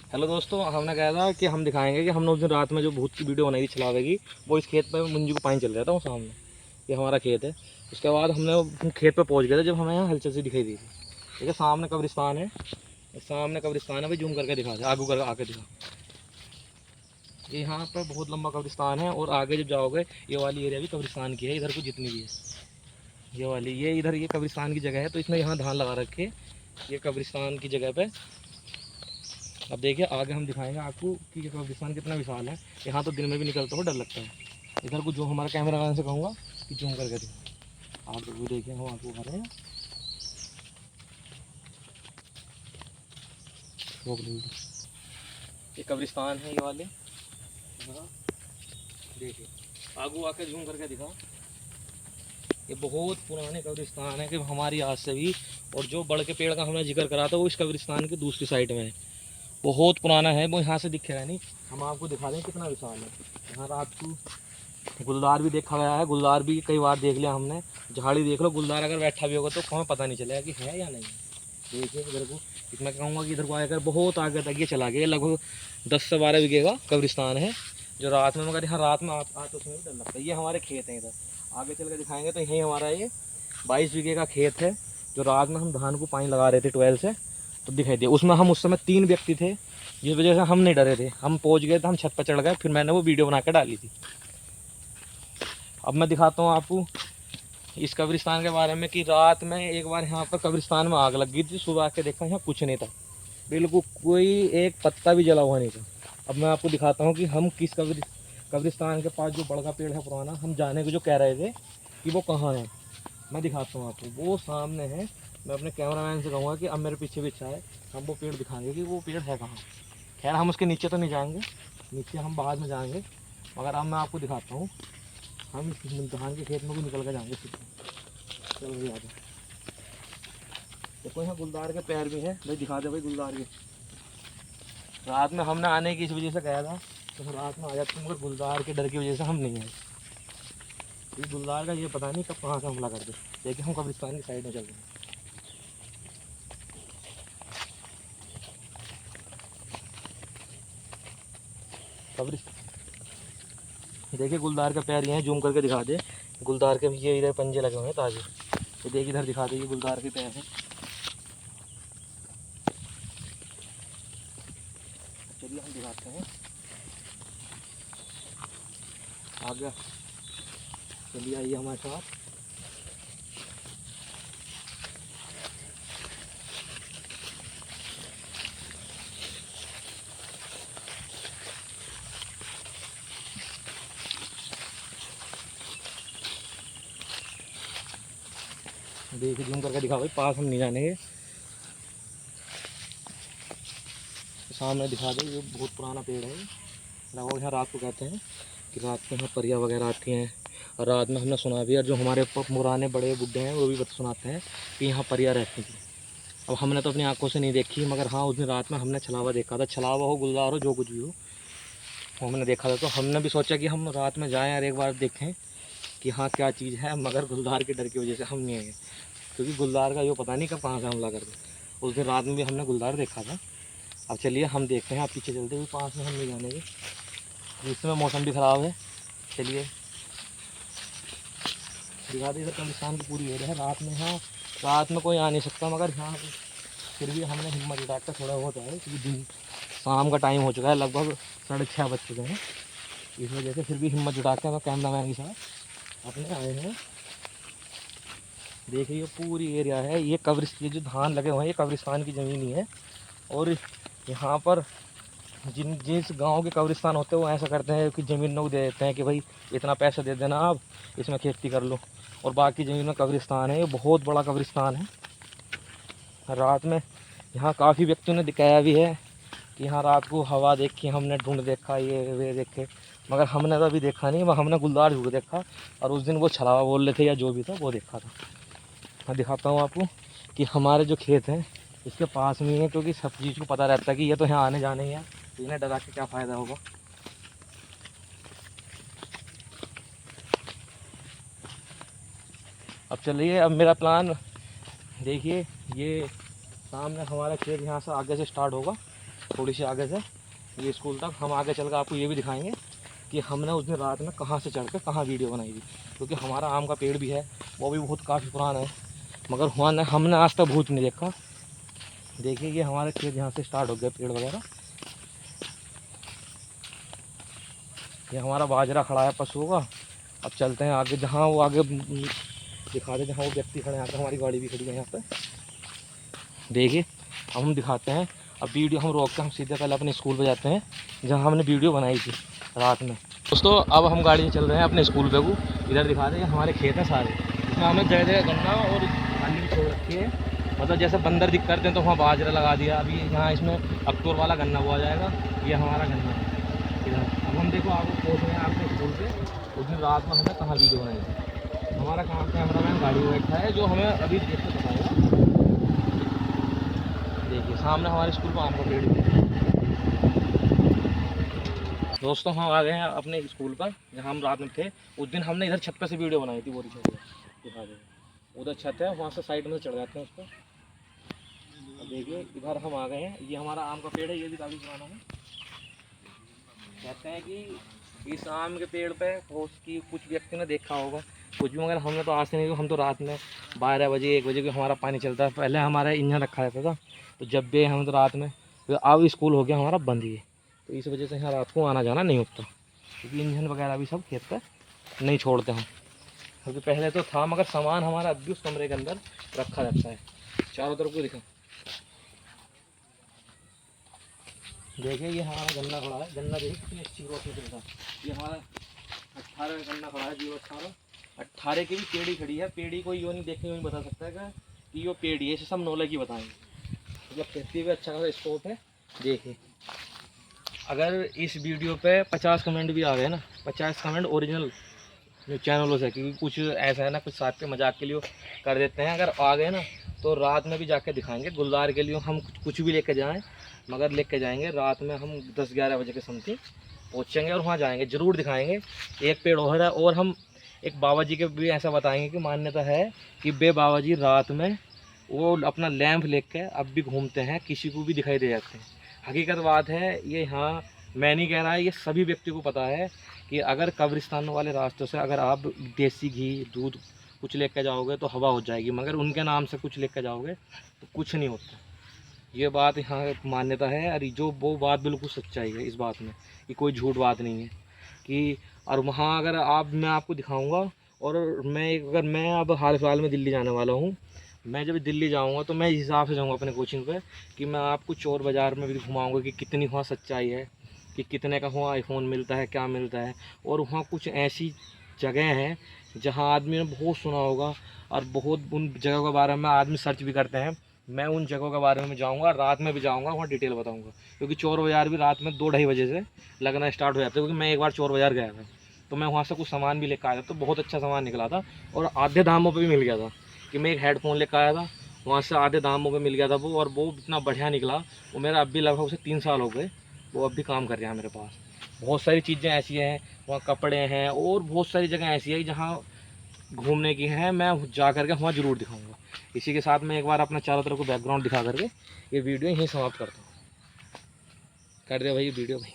Hello दोस्तों, हमने कहा था कि हम दिखाएंगे कि हमने उस दिन रात में जो भूत की वीडियो बनाई थी छलावे की, वो इस खेत पे मुंजी को पानी चल रहा था वो सामने। ये हमारा खेत है। उसके बाद हम खेत पे पहुंच गए थे जब हमें यहाँ हलचल सी दिखाई दी थी। ठीक है, सामने कब्रिस्तान है। सामने कब्रिस्तान है भाई, जूम करके दिखा दे, आगू कर आके दिखा। ये यहाँ पर बहुत लंबा कब्रिस्तान है और आगे जब जाओगे ये वाली एरिया भी कब्रिस्तान की है। इधर को जितनी भी है ये वाली, ये इधर ये कब्रिस्तान की जगह है, तो इसने यहाँ धान लगा रखे। ये कब्रिस्तान की जगह पे अब देखिए आगे हम दिखाएंगे आपको कि ये कब्रिस्तान कितना विशाल है। यहाँ तो दिन में भी निकलता हो डर लगता है। इधर को जो हमारा कैमरा मैन से कहूँगा कि जूम करके दिखाओ, आप लोग भी देखिए, हम आपको कर रहे हैं। ये कब्रिस्तान है ये वाले, देखिए आगू आके जूम करके दिखाओ। ये बहुत पुराने कब्रिस्तान है कि हमारी आज से भी, और जो बड़ के पेड़ का हमने जिक्र करा था वो इस कब्रिस्तान की दूसरी साइड में है। बहुत पुराना है, वो यहाँ से दिखेगा नहीं। हम आपको दिखा दें कितना विशाल है। यहाँ रात को गुलदार भी देखा गया है, गुलदार भी कई बार देख लिया हमने। झाड़ी देख लो, गुलदार अगर बैठा भी होगा तो हमें पता नहीं चलेगा कि है या नहीं। देखिए इधर को, इतना कहूँगा कि इधर को आकर बहुत आगे तक ये चला गया। लगभग 10 से 12 बीघे का कब्रिस्तान है जो रात में, मगर यहाँ रात में तो उसमें भी डर लगता है। ये हमारे खेत हैं, इधर आगे चल कर दिखाएंगे तो यही हमारा ये 22 बीघे का खेत है जो रात में हम धान को पानी लगा रहे थे 12 से, तो दिखाई दिया। उसमें हम उस समय 3 व्यक्ति थे, जिस वजह से हम नहीं डरे थे। हम पहुंच गए थे, हम छत पर चढ़ गए, फिर मैंने वो वीडियो बना के डाली थी। अब मैं दिखाता हूँ आपको इस कब्रिस्तान के बारे में कि रात में एक बार यहाँ पर कब्रिस्तान में आग लग गई थी। सुबह आके देखा यहाँ कुछ नहीं था, बिल्कुल कोई एक पत्ता भी जला हुआ नहीं था। अब मैं आपको दिखाता हूँ कि हम किस कब्रिस्तान के पास जो बड़ा पेड़ है पुराना, हम जाने को जो कह रहे थे कि वो कहाँ है, मैं दिखाता हूँ आपको। वो सामने है। मैं अपने कैमरामैन से कहूँगा कि अब मेरे पीछे पीछे आए, हम वो पेड़ दिखाएंगे कि वो पेड़ है कहाँ। खैर हम उसके नीचे तो नहीं जाएंगे, नीचे हम बाद में जाएंगे, मगर अब मैं आपको दिखाता हूँ। हम धान के खेत में भी निकल कर जाएंगे सीधे। चलो भाई आगे देखो, यहाँ गुलदार के पैर भी हैं भाई, दिखा दे भाई गुलदार के। रात में हमने आने की इस वजह से कहा था तो रात में आ जाते, मगर गुलदार के डर की वजह से हम नहीं आए। ये गुलदार का ये पता नहीं कब कहाँ से हमला कर दे। देखिए हम कब्रिस्तान की साइड में चल रहे हैं। देखिए गुलदार का पैर ये है, जूम करके दिखा दे। गुलदार के ये इधर पंजे लगे हुए हैं ताजे। तो देखिए इधर दिखा दे, ये गुलदार के पैर हैं। चलिए हम दिखाते हैं आगे। चलिए आइए हमारे साथ। देखिए जूम करके दिखा भाई, पास हम नहीं जाने। सामने दिखा दे, ये बहुत पुराना पेड़ है। लगभग यहाँ रात को कहते हैं कि रात को यहाँ परियाँ वगैरह आती हैं। और रात में हमने सुना भी, और जो हमारे पुराने बड़े बुड्ढे हैं वो भी सुनाते हैं कि यहाँ परियाँ रहती थी। अब हमने तो अपनी आंखों से नहीं देखी, मगर हाँ उस दिन रात में हमने छलावा देखा था। छलावा हो, गुलदार हो, जो कुछ भी हो, वो हमने देखा था। तो हमने भी सोचा कि हम रात में जाएँ और एक बार देखें कि हाँ क्या चीज़ है, मगर गुलदार के डर की वजह से हम नहीं आए, क्योंकि गुलदार का जो पता नहीं कब कहाँ से हमला कर दे। उस दिन रात में भी हमने गुलदार देखा था। अब चलिए हम देखते हैं, आप पीछे चलते हुए, पास में हम नहीं जाने के, जिस समय मौसम भी ख़राब है। चलिए दिखा दी। इधर कब्रिस्तान की पूरी एरिया है। रात में यहाँ, रात में कोई आ नहीं सकता, मगर यहाँ फिर भी हमने हिम्मत जुटा कर थोड़ा बहुत आए, क्योंकि दिन शाम का टाइम हो चुका है, लगभग 6:30 बज चुके हैं। इस वजह से फिर भी हिम्मत जुटा के मैं कैमरा मैन के साथ अपने आए हैं। देखिए ये पूरी एरिया है, ये ये जो धान लगे हुए हैं ये कब्रिस्तान की ज़मीन ही है। और यहाँ पर जिस गांव के कब्रिस्तान होते हैं वो ऐसा करते हैं कि ज़मीन लोग दे देते हैं कि भाई इतना पैसा दे देना, आप इसमें खेती कर लो, और बाकी ज़मीन में कब्रिस्तान है। ये बहुत बड़ा कब्रिस्तान है। रात में यहाँ काफ़ी व्यक्तियों ने दिखाया भी है कि यहाँ रात को हवा देखी, हमने ढूंढ देखा, ये वे देखे, मगर हमने तो अभी देखा नहीं। हमने गुलदार झूठ देखा, और उस दिन वो छलावा बोल रहे थे या जो भी था वो देखा था। मैं दिखाता हूँ आपको कि हमारे जो खेत हैं इसके पास में ही है, क्योंकि सब चीज़ को पता रहता है कि ये तो यहाँ आने जाने ही है, तो इन्हें डरा के क्या फ़ायदा होगा। अब चलिए, अब मेरा प्लान देखिए, ये सामने हमारा खेत यहाँ से आगे से स्टार्ट होगा, थोड़ी सी आगे से ये स्कूल तक। हम आगे चल कर आपको ये भी दिखाएंगे कि हमने उस दिन रात में कहाँ से चढ़ के कहाँ वीडियो बनाई थी, क्योंकि हमारा आम का पेड़ भी है, वो भी बहुत काफ़ी पुराना है, मगर हमने आज तक भूत नहीं देखा। देखिए ये हमारे खेत यहाँ से स्टार्ट हो गया पेड़ वगैरह। ये हमारा बाजरा खड़ा है पशुओं का। अब चलते हैं आगे, जहाँ वो आगे दिखाते, जहाँ वो व्यक्ति खड़े हैं, यहाँ पर हमारी गाड़ी भी खड़ी है यहाँ पर। देखिए अब हम दिखाते हैं। अब वीडियो हम रोक के हम सीधे पहले अपने स्कूल पे जाते हैं, जहाँ हमने वीडियो बनाई थी रात में। दोस्तों अब हम गाड़ी से चल रहे हैं अपने स्कूल पे को। इधर दिखा रहे हैं हमारे खेत हैं सारे, इसमें हमने जगह जगह गन्ना और आलू छोड़ रखी है। मतलब जैसे बंदर दिख करते हैं तो वहाँ बाजरा लगा दिया। अभी यहाँ इसमें अक्टूबर वाला गन्ना हुआ जाएगा, ये हमारा गन्ना है इधर। अब हम देखो आपको पहुँच रहे हैं आपके स्कूल पे। उस दिन रात में हमने कहाँ वीडियो बनाई थी। हमारा काम कैमरा मैन गाड़ी में बैठा है, जो हमें अभी देख के बताएगा। देखिए सामने हमारे स्कूल पर आम का पेड़ है। दोस्तों हम आ गए हैं अपने स्कूल पर, जहाँ हम रात में थे। उस दिन हमने इधर छत पे से वीडियो बनाई थी, वो दिखा दे, उधर छत है, वहाँ से साइड में चढ़ जाते हैं उस पर। देखिए इधर हम आ गए हैं, ये हमारा आम का पेड़ है, ये भी काफ़ी पुराना है। कहते हैं कि इस आम के पेड़ पे की कुछ व्यक्ति ने देखा होगा कुछ भी, मगर हमने तो आज से नहीं। हम तो रात में 12 बजे 1 बजे भी हमारा पानी चलता है। पहले हमारा इंजन रखा रहता था, तो जब भी हम तो रात में, तो अब स्कूल हो गया हमारा बंद ही है, तो इस वजह से यहाँ रात को आना जाना नहीं होता, क्योंकि इंजन वगैरह भी सब खेत पर नहीं छोड़ते हम। क्योंकि पहले तो था, मगर सामान हमारा अब भी उस कमरे के अंदर रखा रहता है। चारों तरफ को दिखा, देखिए ये हमारा गन्ना खड़ा है। गन्ना देखिए कितनी अच्छी ग्रोथ में चल रहा है। ये हमारा 18 गन्ना खड़ा है, जीव 18 की भी पेड़ी खड़ी है। पेड़ी कोई यो नहीं देखने में बता सकता है कि यो पेड़ी है, इसे सब नॉलेज ही बताएंगे। मतलब खेती भी अच्छा खासा स्कोप है। देखिए अगर इस वीडियो पे 50 कमेंट भी आ गए ना, 50 कमेंट ओरिजिनल जो चैनलों से, क्योंकि कुछ ऐसा है ना, कुछ साथ पे मजाक के लिए कर देते हैं, अगर आ गए ना तो रात में भी जाके दिखाएंगे। गुलदार के लिए हम कुछ भी लेके जाएं, मगर लेके जाएंगे रात में। हम 10-11 बजे के समथिंग पहुँचेंगे और वहाँ जाएंगे, ज़रूर दिखाएंगे। एक पेड़ और है, और हम एक बाबा जी के भी ऐसा बताएंगे कि मान्यता है कि बे बाबा जी रात में वो अपना लैंप लेके अब भी घूमते हैं, किसी को भी दिखाई दे जाते हैं। हकीकत बात है ये। हाँ मैं नहीं कह रहा है, ये सभी व्यक्ति को पता है कि अगर कब्रिस्तान वाले रास्तों से अगर आप देसी घी दूध कुछ लेकर जाओगे तो हवा हो जाएगी, मगर उनके नाम से कुछ लेकर जाओगे तो कुछ नहीं होता। ये बात यहाँ मान्यता है, और जो वो बात बिल्कुल सच्चाई है इस बात में, कि कोई झूठ बात नहीं है कि। और वहाँ अगर मैं आपको दिखाऊँगा। और अगर मैं अब हाल फिलहाल में दिल्ली जाने वाला हूँ। मैं जब दिल्ली जाऊँगा तो मैं इस हिसाब से जाऊँगा अपने कोचिंग पे, कि मैं आपको चोर बाज़ार में भी घुमाऊँगा कि कितनी वहाँ सच्चाई है, कि कितने का वहाँ आईफोन मिलता है, क्या मिलता है। और वहाँ कुछ ऐसी जगह हैं जहाँ आदमी ने बहुत सुना होगा, और बहुत उन जगहों के बारे में आदमी सर्च भी करते हैं। मैं उन जगहों के बारे में जाऊँगा, रात में भी जाऊँगा, वहाँ डिटेल बताऊँगा। क्योंकि चोर बाज़ार भी रात में 2-2:30 बजे से लगना स्टार्ट हो जाता है। क्योंकि मैं एक बार चोर बाज़ार गया था, तो मैं वहाँ से कुछ सामान भी लेकर आया था, तो बहुत अच्छा सामान निकला था, और आधे दामों पर भी मिल गया था। कि मैं एक हेडफोन लेकर आया था, वहाँ से आधे दामों पे मिल गया था वो, और वो इतना बढ़िया निकला। वो मेरा अब भी लगभग उसे 3 साल हो गए, वो अब भी काम कर रहा है मेरे पास। बहुत सारी चीज़ें ऐसी हैं, वहाँ कपड़े हैं, और बहुत सारी जगह ऐसी है जहाँ घूमने की हैं। मैं जा करके वहाँ ज़रूर दिखाऊँगा। इसी के साथ मैं एक बार अपना चारों तरफ को बैकग्राउंड दिखा करके ये वीडियो यहीं समाप्त करता हूँ। कर दे भाई वीडियो भाई।